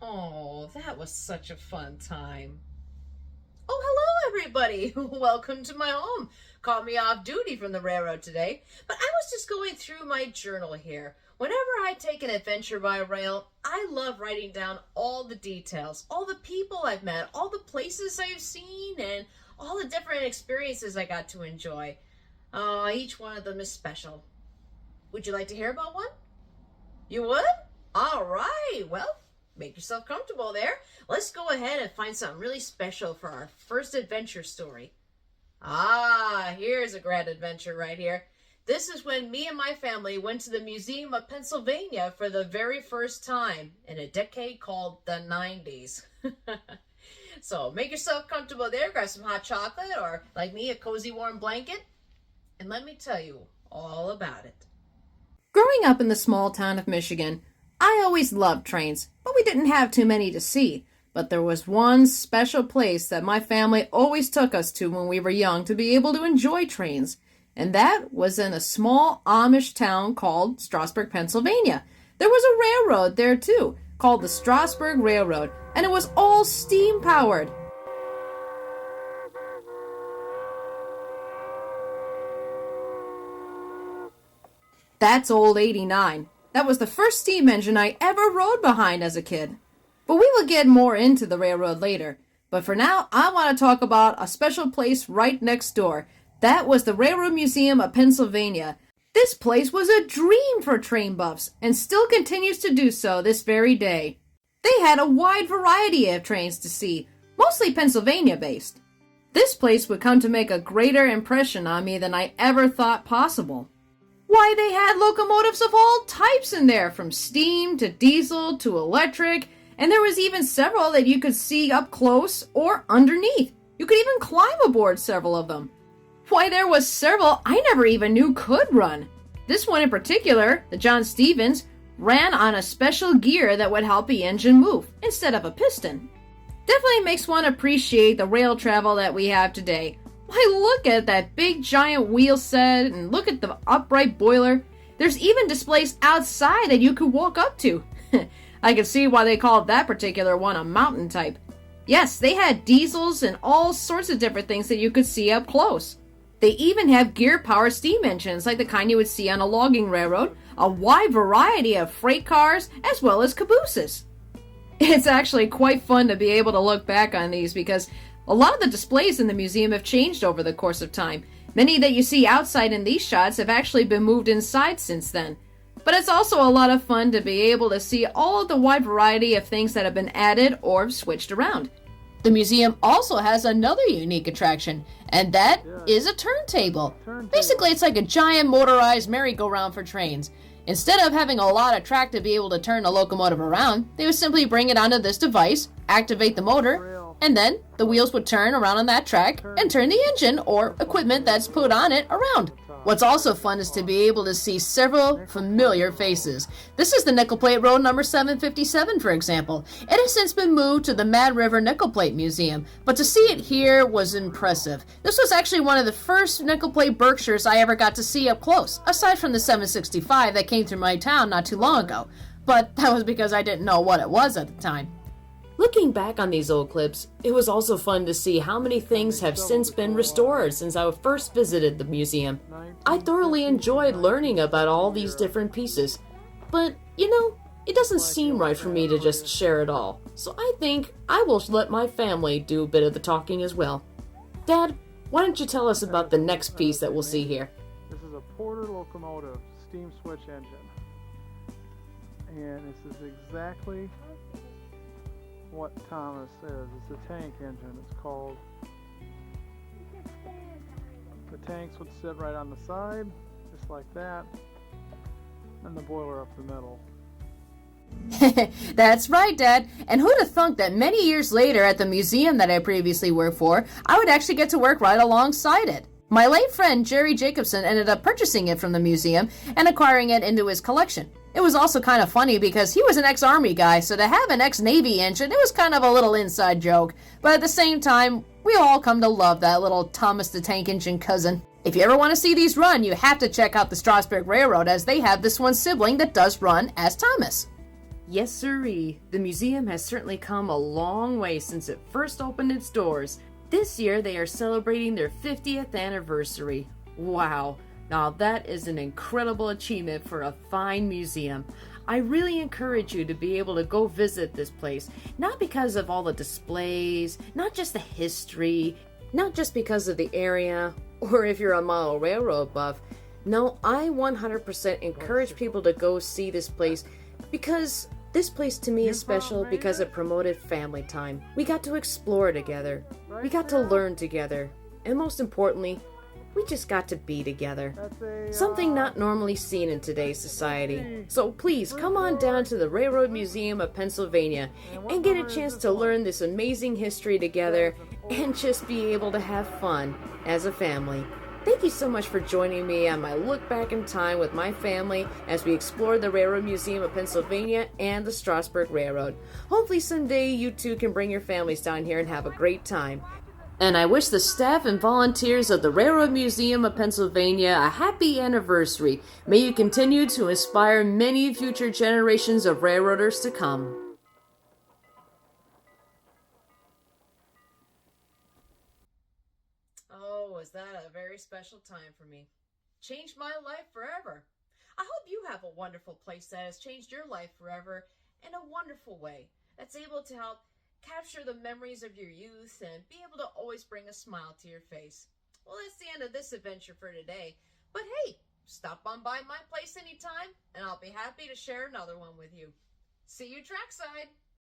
Oh, that was such a fun time. Oh, hello, everybody. Welcome to my home. Caught me off duty from the railroad today, but I was just going through my journal here. Whenever I take an adventure by rail, I love writing down all the details, all the people I've met, all the places I've seen, and all the different experiences I got to enjoy. Each one of them is special. Would you like to hear about one? You would? All right. Well, make yourself comfortable there. Let's go ahead and find something really special for our first adventure story. Here's a grand adventure right here. This is when me and my family went to the Museum of Pennsylvania for the very first time in a decade called the 90s. So make yourself comfortable there, grab some hot chocolate or, like me, a cozy warm blanket, and let me tell you all about it. Growing up in the small town of Michigan, I always loved trains, but we didn't have too many to see. But there was one special place that my family always took us to when we were young to be able to enjoy trains. And that was in a small Amish town called Strasburg, Pennsylvania. There was a railroad there too, called the Strasburg Railroad, and it was all steam-powered. That's old 89. That was the first steam engine I ever rode behind as a kid. But we will get more into the railroad later. But for now, I want to talk about a special place right next door. That was the Railroad Museum of Pennsylvania. This place was a dream for train buffs, and still continues to do so this very day. They had a wide variety of trains to see, mostly Pennsylvania-based. This place would come to make a greater impression on me than I ever thought possible. Why, they had locomotives of all types in there, from steam to diesel to electric, and there was even several that you could see up close or underneath. You could even climb aboard several of them. Why, there was several I never even knew could run. This one in particular, the John Stevens, ran on a special gear that would help the engine move instead of a piston. Definitely makes one appreciate the rail travel that we have today. Why, look at that big giant wheel set and look at the upright boiler. There's even displays outside that you could walk up to. I can see why they called that particular one a mountain type. Yes, they had diesels and all sorts of different things that you could see up close. They even have gear-powered steam engines like the kind you would see on a logging railroad, a wide variety of freight cars, as well as cabooses. It's actually quite fun to be able to look back on these because a lot of the displays in the museum have changed over the course of time. Many that you see outside in these shots have actually been moved inside since then. But it's also a lot of fun to be able to see all of the wide variety of things that have been added or switched around. The museum also has another unique attraction, and that is a turntable. Basically, it's like a giant motorized merry-go-round for trains. Instead of having a lot of track to be able to turn a locomotive around, they would simply bring it onto this device, activate the motor, and then the wheels would turn around on that track and turn the engine or equipment that's put on it around. What's also fun is to be able to see several familiar faces. This is the nickel plate road number 757, for example. It has since been moved to the Mad River Nickel Plate Museum, but to see it here was impressive. This was actually one of the first nickel plate Berkshires I ever got to see up close, aside from the 765 that came through my town not too long ago. But that was because I didn't know what it was at the time. Looking back on these old clips, it was also fun to see how many things have since been restored since I first visited the museum. I thoroughly enjoyed learning about all these different pieces, but, it doesn't seem right for me to just share it all, so I think I will let my family do a bit of the talking as well. Dad, why don't you tell us about the next piece that we'll see here? This is a Porter locomotive, steam switch engine, and this is exactly what Thomas is. It's a tank engine. It's called. The tanks would sit right on the side, just like that, and the boiler up the middle. That's right, Dad. And who'd have thunk that many years later at the museum that I previously worked for, I would actually get to work right alongside it. My late friend Jerry Jacobson ended up purchasing it from the museum and acquiring it into his collection. It was also kind of funny because he was an ex-Army guy, so to have an ex-Navy engine, it was kind of a little inside joke. But at the same time, we all come to love that little Thomas the Tank Engine cousin. If you ever want to see these run, you have to check out the Strasburg Railroad, as they have this one sibling that does run as Thomas. Yes, sirree. The museum has certainly come a long way since it first opened its doors. This year they are celebrating their 50th anniversary. Wow, now that is an incredible achievement for a fine museum. I really encourage you to be able to go visit this place, not because of all the displays, not just the history, not just because of the area, or if you're a model railroad buff. No, I 100% encourage people to go see this place because this place to me is special because it promoted family time. We got to explore together. We got to learn together. And most importantly, we just got to be together. Something not normally seen in today's society. So please come on down to the Railroad Museum of Pennsylvania and get a chance to learn this amazing history together and just be able to have fun as a family. Thank you so much for joining me on my look back in time with my family as we explore the Railroad Museum of Pennsylvania and the Strasburg Railroad. Hopefully someday you too can bring your families down here and have a great time. And I wish the staff and volunteers of the Railroad Museum of Pennsylvania a happy anniversary. May you continue to inspire many future generations of railroaders to come. Oh, was that a very special time for me. Changed my life forever. I hope you have a wonderful place that has changed your life forever in a wonderful way, that's able to help capture the memories of your youth and be able to always bring a smile to your face. Well, that's the end of this adventure for today. But hey, stop on by my place anytime, and I'll be happy to share another one with you. See you trackside.